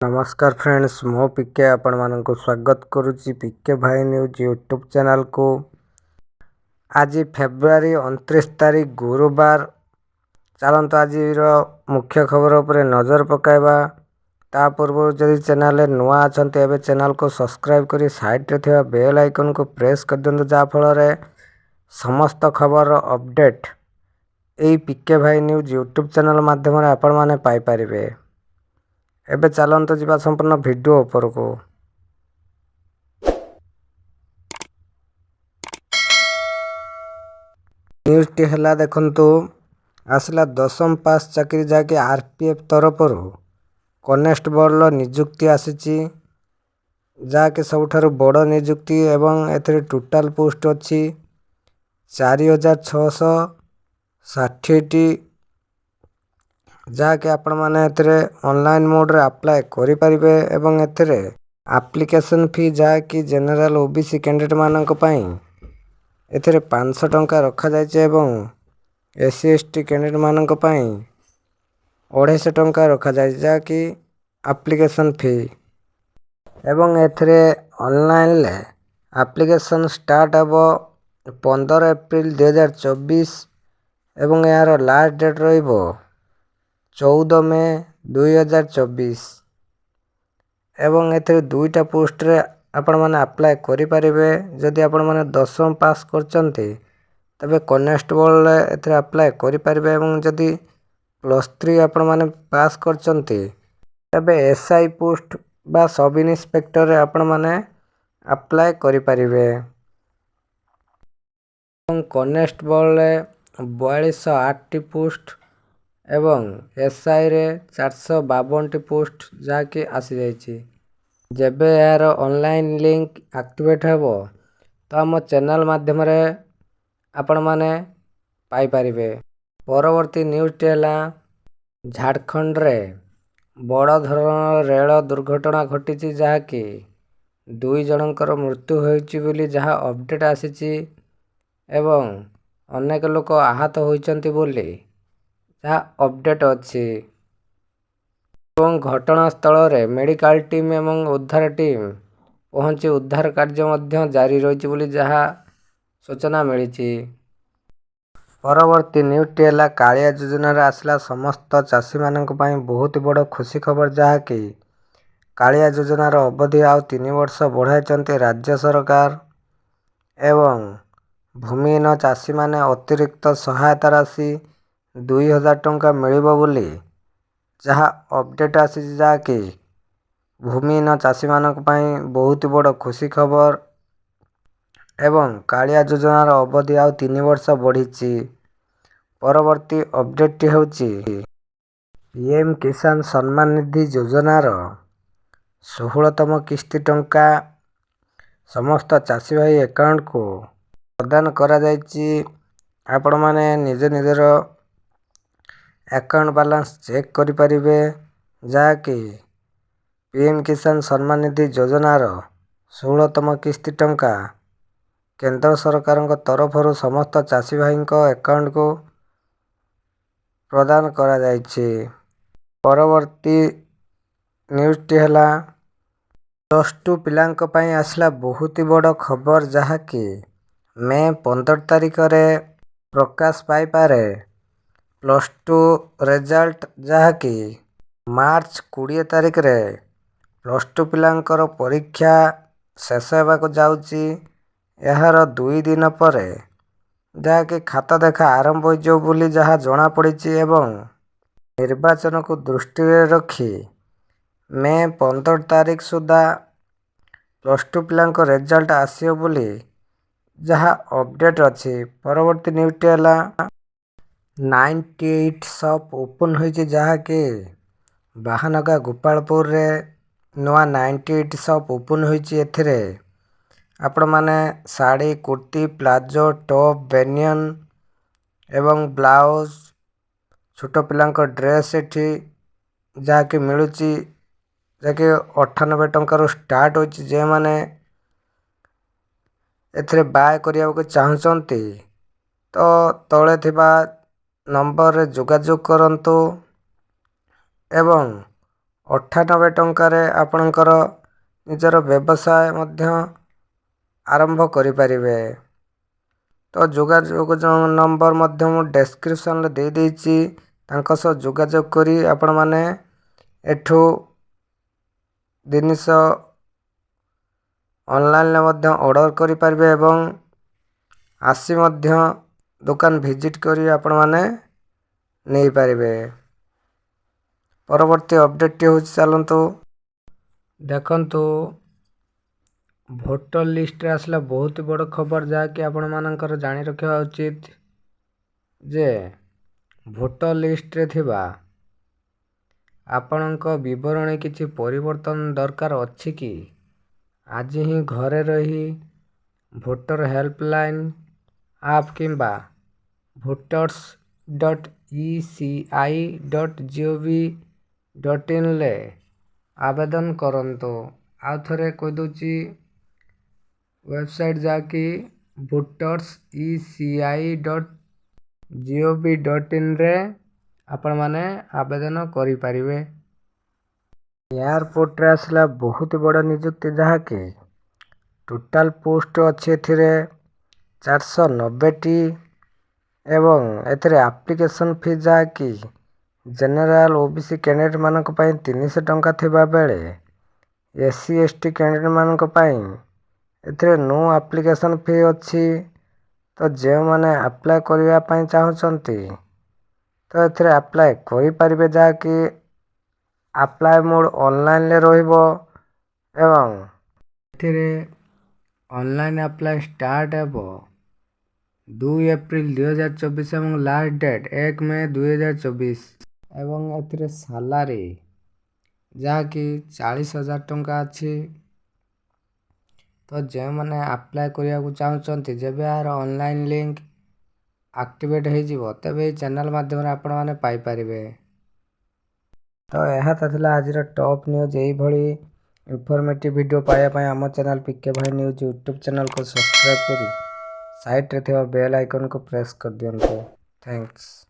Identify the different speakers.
Speaker 1: नमस्कार फ्रेंड्स, मो पिके आपण मानक स्वागत करुच्ची पिके भाई न्यूज यूट्यूब चैनल को। आज फेब्रुआरी 29 तारीख गुरुवार। चलत आज मुख्य खबर पर नजर पकाइबा। ता पूर्व जदि चैनल नुआ अच्छा एवं चैनल को सब्सक्राइब कर साइड रे थिबा बेल आइकन को प्रेस कर दियंतु, जहाँ फल समस्त खबर अपडेट यही पिके भाई न्यूज यूट्यूब चैनल माध्यम आपण माने पाई परिबे। एबे चलंतु जीवा संपूर्ण वीडियो ऊपर को। न्यूज टी हला देखंतु, आसला 10th पास चाकरी जाके आरपीएफ तरफ कनेस्टेबल नियुक्ति आसीची, जाके सबुठारु बड़ नियुक्ति एवं एथरे टोटाल पोस्ट अछि 4660 टी, जाके आपण माने एथरे ऑनलाइन मोड रे अप्लाई करि परिबे। एवं एथरे एप्लीकेशन फी जाके जनरल ओबीसी कैंडिडेट मानक पई एथरे 500 टंका रखा जायचे एवं एससी एसटी कैंडिडेट मानक पई 250 टंका रखा जाय, जाके एप्लीकेशन फी। एवं एथरे ऑनलाइन ले एप्लीकेशन स्टार्ट हबो 15 एप्रिल 2024 एवं यार लास्ट डेट रहिबो 14 मे 2024। एवं एथरे दुईटा पोस्ट रे आपण माने अप्लाई करि परिबे। जदि आपण माने 10th पास करचंती तबे कनेस्टेबल एथरे अप्लाई करि परिबे, एवं जदि +3 आपण माने पास करचंती तबे एसआई पोस्ट बा सब इंस्पेक्टर रे आपण माने अप्लाई करि परिबे। एवं कनेस्टेबल रे 4208 टी पोस्ट एवं एसआई रे 452 टी पोस्ट जाके आसी जाइछि। जेबे यार ऑनलाइन लिंक एक्टिवेट हेबो तो हम चैनल माध्यम रे आपण माने पाई परिबे। परवर्ती न्यूज टी हला, झारखंड रे बड़ धरण रेल दुर्घटना घटिछि, जाके 2 जनकर मृत्यु होइछि बोली जहा अपडेट आसीछि एवं अनेक लोक आहत होइछंती बोली जहा अपडेट अछि। एवं घटना स्थल रे मेडिकल टीम एवं उद्धार टीम पहुंची उद्धार कार्य मध्य जारी रहिछि बोली जहा सूचना मिलिछि। परवर्ती न्यूज टी हला, कालिया योजना रे आसला समस्त चाषी मानक पई बहुत बड़ खुशी खबर, जहा कि कालिया योजना रो अवधि आउ 3 वर्ष बढ़ाइछंती राज्य सरकार। एवं भूमिहीन चाषी माने अतिरिक्त सहायता राशि 2000 टंका मिलिबो बोली जहा अपडेट आसी, जहा कि भूमिहीन चाषी मानक पई बहुत बड़ खुशी खबर। एवं कालिया योजना रो अवधि आउ 3 वर्ष बढ़िछि। परवर्ती अपडेट टी होछि, पीएम किसान सम्मान निधि योजना रो 16तम किस्ती टंका समस्त चाषी भाई अकाउंट को प्रदान करा जायछि। आपण माने निज निजर अकाउंट बैलेंस चेक करि परिबे, जहा कि पीएम किसान सम्मान निधि योजना रो 16तम किस्ती टंका केंद्र सरकार तरफ समस्त चाषी भाई अकाउंट को प्रदान करा जायछि। परवर्ती न्यूज टी हला, +2 पिलांक पई आसला बहुत बड़ खबर, जहा कि मे 15 तारिख रे प्रकाश पाई पारे +2 रिजल्ट, जहा कि मार्च 20 तारिख रे +2 पिलांकर परीक्षा शेष हेबाक जाउछि। एहार 2 दिन परे जहा कि खाता देखा आरंभ हो जो बोली जहा जना पड़िछि। एवं निर्वाचन को दृष्टि रे रखी मे 15 तारिख सुधा +2 पिलांक रिजल्ट आसियो बोली जहा अपडेट अछि। परवर्ती न्यूज टी हला, 98 शॉप ओपन होइछि, जहा कि बाहानगा गोपालपुर रे नुआ 98 शॉप ओपन होइछि। एथिरे आपण माने sari, kurti, palazzo, top, banyan एवं ब्लाउज, छोट पिलांक ड्रेस एठी जाके मिलुछि, जाके 98 टंका रो स्टार्ट होइछि। जे माने एथरे बाय करिया को चाहचंती तो तळे थिबा नंबर रे जोगाजोग करंतु एवं 98 ଟଙ୍କାରେ ଆପଣଙ୍କର ନିଜର ବ୍ୟବସାୟ ମଧ୍ୟ ଆରମ୍ଭ କରିପାରିବେ। ତ ଯୋଗାଯୋଗ ନମ୍ବର ମଧ୍ୟ ମୁଁ ଡେସ୍କ୍ରିପସନରେ ଦେଇଦେଇଛି। ତାଙ୍କ ସହ ଯୋଗାଯୋଗ କରି ଆପଣମାନେ ଏଠୁ ଜିନିଷ ଅନଲାଇନରେ ମଧ୍ୟ ଅର୍ଡ଼ର କରିପାରିବେ ଏବଂ ଆସି ମଧ୍ୟ ଦୋକାନ ଭିଜିଟ୍ କରି ଆପଣମାନେ ନେଇପାରିବେ। ପରବର୍ତ୍ତୀ ଅପଡେଟଟି ହେଉଛି, ଚାଲନ୍ତୁ ଦେଖନ୍ତୁ। ଭୋଟର ଲିଷ୍ଟରେ ଆସିଲା ବହୁତ ବଡ଼ ଖବର, ଯାହାକି ଆପଣମାନଙ୍କର ଜାଣି ରଖିବା ଉଚିତ ଯେ ଭୋଟର ଲିଷ୍ଟରେ ଥିବା ଆପଣଙ୍କ ବିବରଣୀ କିଛି ପରିବର୍ତ୍ତନ ଦରକାର ଅଛି କି? ଆଜି ହିଁ ଘରେ ରହି ଭୋଟର ହେଲ୍ପଲାଇନ୍ ଆପ୍ କିମ୍ବା voters.eci.gov.inରେ ଆବେଦନ କରନ୍ତୁ। ଆଉ ଥରେ କହିଦେଉଛି, ୱେବସାଇଟ୍ ଯାହାକି voters.eci.gov.inରେ ଆପଣମାନେ ଆବେଦନ କରିପାରିବେ। ଏୟାରପୋର୍ଟରେ ଆସିଲା ବହୁତ ବଡ଼ ନିଯୁକ୍ତି, ଯାହାକି ଟୋଟାଲ ପୋଷ୍ଟ ଅଛି ଏଥିରେ 490ଟି ଏବଂ ଏଥିରେ ଆପ୍ଲିକେସନ୍ ଫି ଯାହାକି ଜେନେରାଲ OBC କ୍ୟାଣ୍ଡିଡେଟ୍ ମାନଙ୍କ ପାଇଁ 300 ଟଙ୍କା ଥିବା ବେଳେ SC ST କ୍ୟାଣ୍ଡିଡେଟ୍ ମାନଙ୍କ ପାଇଁ ଏଥିରେ ନୋ ଆପ୍ଲିକେସନ୍ ଫି ଅଛି। ତ ଯେଉଁମାନେ ଆପ୍ଲାଏ କରିବା ପାଇଁ ଚାହୁଁଛନ୍ତି ତ ଏଥିରେ ଆପ୍ଲାଏ କରିପାରିବେ, ଯାହାକି ଆପ୍ଲାଏ ମୋଡ୍ ଅନଲାଇନରେ ରହିବ ଏବଂ ଏଥିରେ ଅନଲାଇନ୍ ଆପ୍ଲାଏ ଷ୍ଟାର୍ଟ ହେବ 2 ଏପ୍ରିଲ 2024 ଏବଂ ଲାଷ୍ଟ ଡେଟ୍ 1 ମେ 2024 ଏବଂ ଏଥିରେ ସାଲାରୀ ଯାହାକି 40,000 ଟଙ୍କା ଅଛି। ତ ଯେଉଁମାନେ ଆପ୍ଲାଏ କରିବାକୁ ଚାହୁଁଛନ୍ତି, ଯେବେ ଏହାର ଅନଲାଇନ୍ ଲିଙ୍କ ଆକ୍ଟିଭେଟ୍ ହେଇଯିବ ତେବେ ଏହି ଚ୍ୟାନେଲ ମାଧ୍ୟମରେ ଆପଣମାନେ ପାଇପାରିବେ। ତ ଏହା ତ ଥିଲା ଆଜିର ଟପ୍ ନ୍ୟୁଜ୍। ଏଇଭଳି ଇନଫର୍ମେଟିଭ୍ ଭିଡ଼ିଓ ପାଇବା ପାଇଁ ଆମ ଚ୍ୟାନେଲ ପିକେ ଭାଇ ନ୍ୟୁଜ୍ ୟୁଟ୍ୟୁବ୍ ଚ୍ୟାନେଲକୁ ସବସ୍କ୍ରାଇବ୍ କରି ସାଇଟ୍ରେ ଥିବା ବେଲ୍ ଆଇକନକୁ ପ୍ରେସ୍ କରିଦିଅନ୍ତୁ। ଥ୍ୟାଙ୍କ୍ସ।